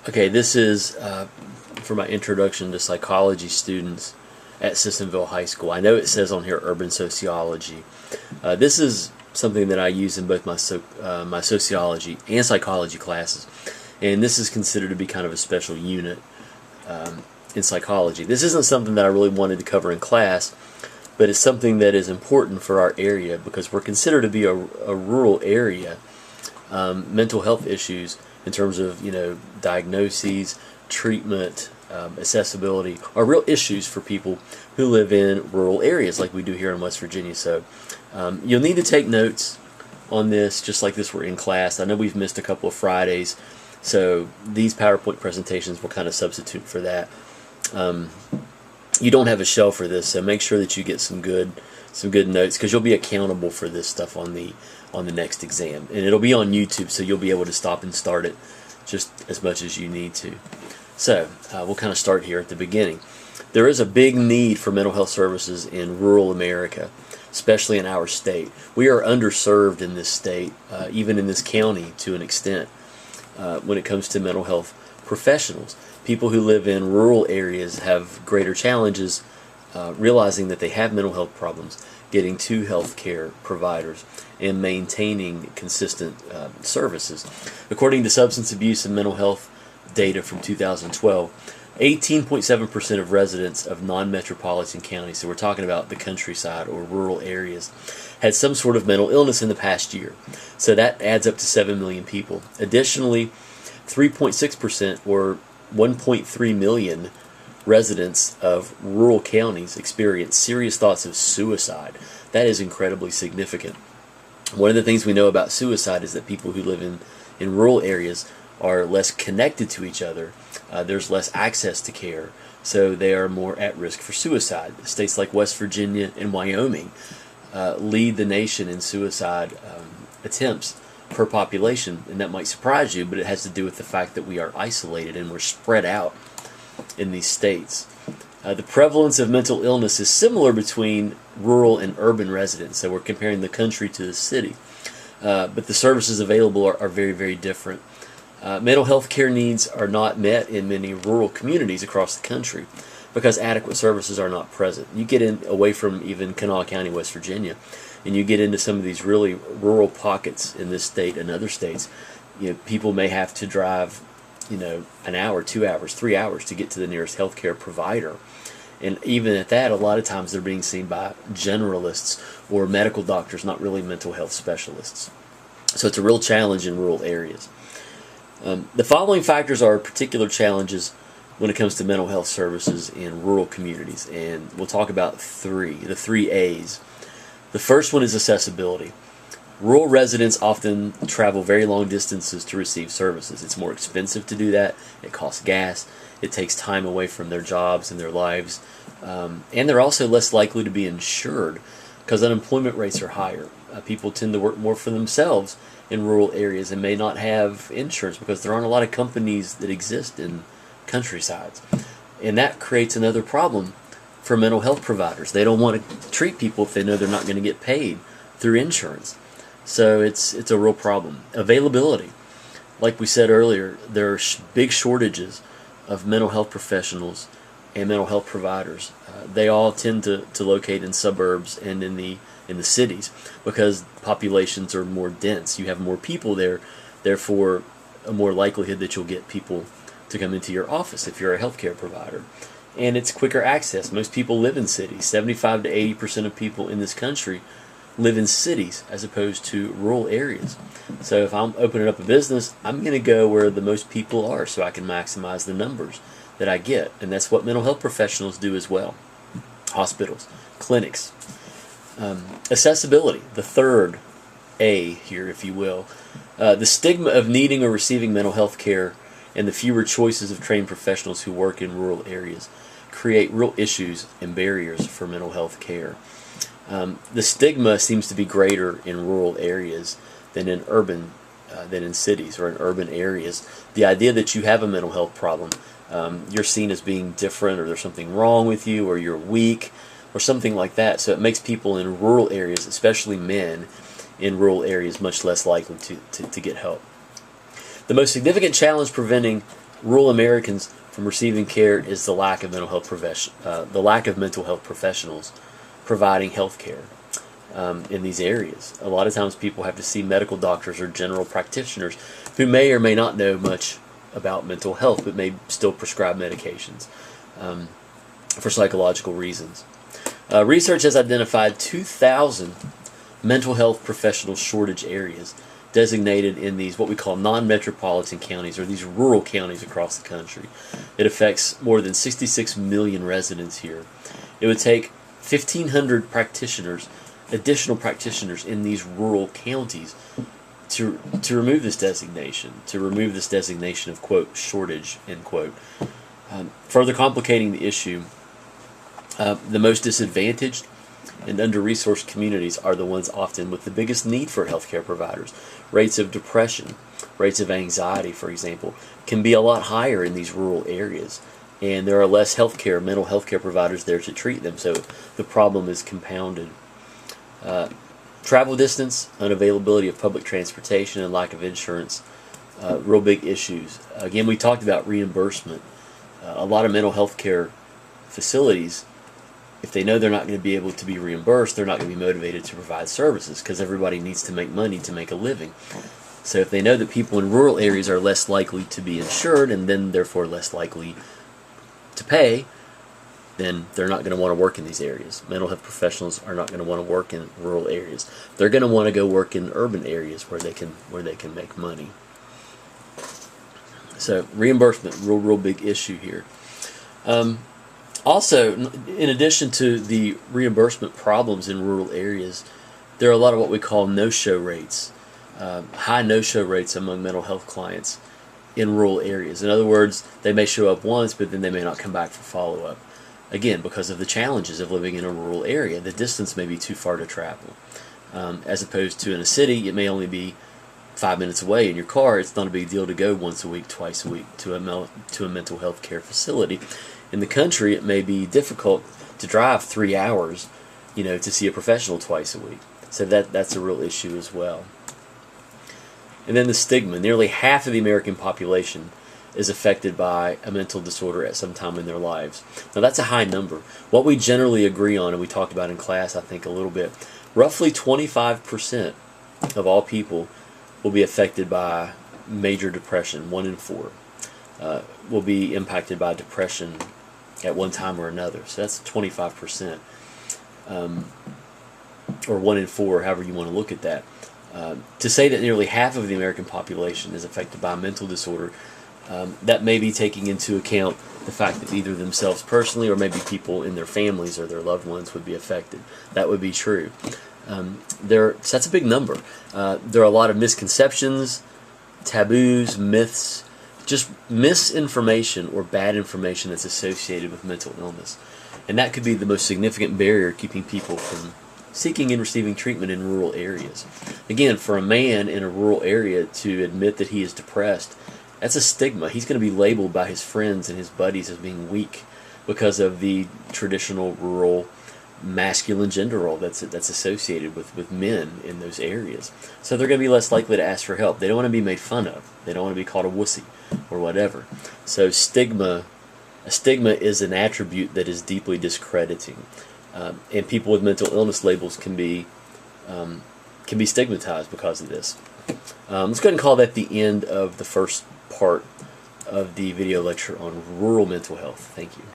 Okay, this is for my introduction to psychology students at Sissonville High School. I know it says on here urban sociology. This is something that I use in both my sociology and psychology classes, and this is considered to be kind of a special unit in psychology. This isn't something that I really wanted to cover in class, but it's something that is important for our area because we're considered to be a rural area. Mental health issues in terms of diagnoses, treatment, accessibility are real issues for people who live in rural areas like we do here in West Virginia. So you'll need to take notes on this just like this were in class. I know we've missed a couple of Fridays, so these PowerPoint presentations will kind of substitute for that. You don't have a shell for this, so make sure that you get some good notes because you'll be accountable for this stuff on the next exam, and it'll be on YouTube, so you'll be able to stop and start it just as much as you need to. So we'll kind of start here at the beginning. There is a big need for mental health services in rural America, especially in our state. We are underserved in this state, even in this county to an extent, when it comes to mental health professionals. People who live in rural areas have greater challenges realizing that they have mental health problems, getting to health care providers, and maintaining consistent services. According to substance abuse and mental health data from 2012, 18.7% of residents of non-metropolitan counties, so we're talking about the countryside or rural areas, had some sort of mental illness in the past year. So that adds up to 7 million people. Additionally, 3.6% or 1.3 million residents of rural counties experience serious thoughts of suicide. That is incredibly significant. One of the things we know about suicide is that people who live in rural areas are less connected to each other. There's less access to care, so they are more at risk for suicide. States like West Virginia and Wyoming lead the nation in suicide attempts per population, and that might surprise you, but it has to do with the fact that we are isolated and we're spread out in these states. The prevalence of mental illness is similar between rural and urban residents, so we're comparing the country to the city. But the services available are very, very different. Mental health care needs are not met in many rural communities across the country because adequate services are not present. You get in away from even Kanawha County, West Virginia, and you get into some of these really rural pockets in this state and other states. People may have to drive an hour, 2 hours, 3 hours to get to the nearest healthcare provider. And even at that, a lot of times they're being seen by generalists or medical doctors, not really mental health specialists. So it's a real challenge in rural areas. The following factors are particular challenges when it comes to mental health services in rural communities. And we'll talk about the three A's. The first one is accessibility. Rural residents often travel very long distances to receive services. It's more expensive to do that. It costs gas. It takes time away from their jobs and their lives. And they're also less likely to be insured because unemployment rates are higher. People tend to work more for themselves in rural areas and may not have insurance because there aren't a lot of companies that exist in countrysides. And that creates another problem for mental health providers. They don't want to treat people if they know they're not going to get paid through insurance. So it's a real problem. Availability. Like we said earlier, there are big shortages of mental health professionals and mental health providers. They all tend to locate in suburbs and in the cities because populations are more dense. You have more people there, therefore a more likelihood that you'll get people to come into your office if you're a healthcare provider. And it's quicker access. Most people live in cities. 75 to 80% of people in this country live in cities as opposed to rural areas. So if I'm opening up a business, I'm going to go where the most people are so I can maximize the numbers that I get. And that's what mental health professionals do as well. Hospitals, clinics. Accessibility, the third A here, if you will. The stigma of needing or receiving mental health care and the fewer choices of trained professionals who work in rural areas create real issues and barriers for mental health care. The stigma seems to be greater in rural areas than in cities or in urban areas. The idea that you have a mental health problem, you're seen as being different, or there's something wrong with you, or you're weak, or something like that. So it makes people in rural areas, especially men in rural areas, much less likely to get help. The most significant challenge preventing rural Americans from receiving care is the lack of mental health professionals providing health care in these areas. A lot of times people have to see medical doctors or general practitioners who may or may not know much about mental health but may still prescribe medications for psychological reasons. Research has identified 2,000 mental health professional shortage areas designated in these what we call non-metropolitan counties, or these rural counties across the country. It affects more than 66 million residents here. It would take 1,500 practitioners, additional practitioners in these rural counties to remove this designation, of, quote, shortage, end quote. Further complicating the issue, the most disadvantaged and under-resourced communities are the ones often with the biggest need for healthcare providers. Rates of depression, rates of anxiety, for example, can be a lot higher in these rural areas, and there are less mental health care providers there to treat them, so the problem is compounded. Travel distance, unavailability of public transportation, and lack of insurance, real big issues. Again, we talked about reimbursement. A lot of mental health care facilities, if they know they're not going to be able to be reimbursed, they're not going to be motivated to provide services because everybody needs to make money to make a living. So if they know that people in rural areas are less likely to be insured and then therefore less likely to pay, then they're not going to want to work in these areas. Mental health professionals are not going to want to work in rural areas. They're going to want to go work in urban areas where they can make money. So reimbursement, real big issue here. Also, in addition to the reimbursement problems in rural areas, there are a lot of what we call no-show rates, high no-show rates among mental health clients in rural areas. In other words, they may show up once, but then they may not come back for follow-up. Again, because of the challenges of living in a rural area, the distance may be too far to travel. As opposed to in a city, it may only be 5 minutes away in your car. It's not a big deal to go once a week, twice a week to a mental health care facility. In the country, it may be difficult to drive 3 hours, to see a professional twice a week. So that's a real issue as well. And then the stigma. Nearly half of the American population is affected by a mental disorder at some time in their lives. Now that's a high number. What we generally agree on, and we talked about in class, I think, a little bit, roughly 25% of all people will be affected by major depression. 1 in 4 will be impacted by depression at one time or another. So that's 25%, or 1 in 4, however you want to look at that. To say that nearly half of the American population is affected by a mental disorder, that may be taking into account the fact that either themselves personally or maybe people in their families or their loved ones would be affected. That would be true. So that's a big number. There are a lot of misconceptions, taboos, myths, just misinformation or bad information that's associated with mental illness. And that could be the most significant barrier keeping people from seeking and receiving treatment in rural areas. Again, for a man in a rural area to admit that he is depressed, that's a stigma. He's going to be labeled by his friends and his buddies as being weak because of the traditional rural masculine gender role that's associated with men in those areas. So they're going to be less likely to ask for help. They don't want to be made fun of. They don't want to be called a wussy or whatever. So a stigma is an attribute that is deeply discrediting. And people with mental illness labels can be stigmatized because of this. Let's go ahead and call that the end of the first part of the video lecture on rural mental health. Thank you.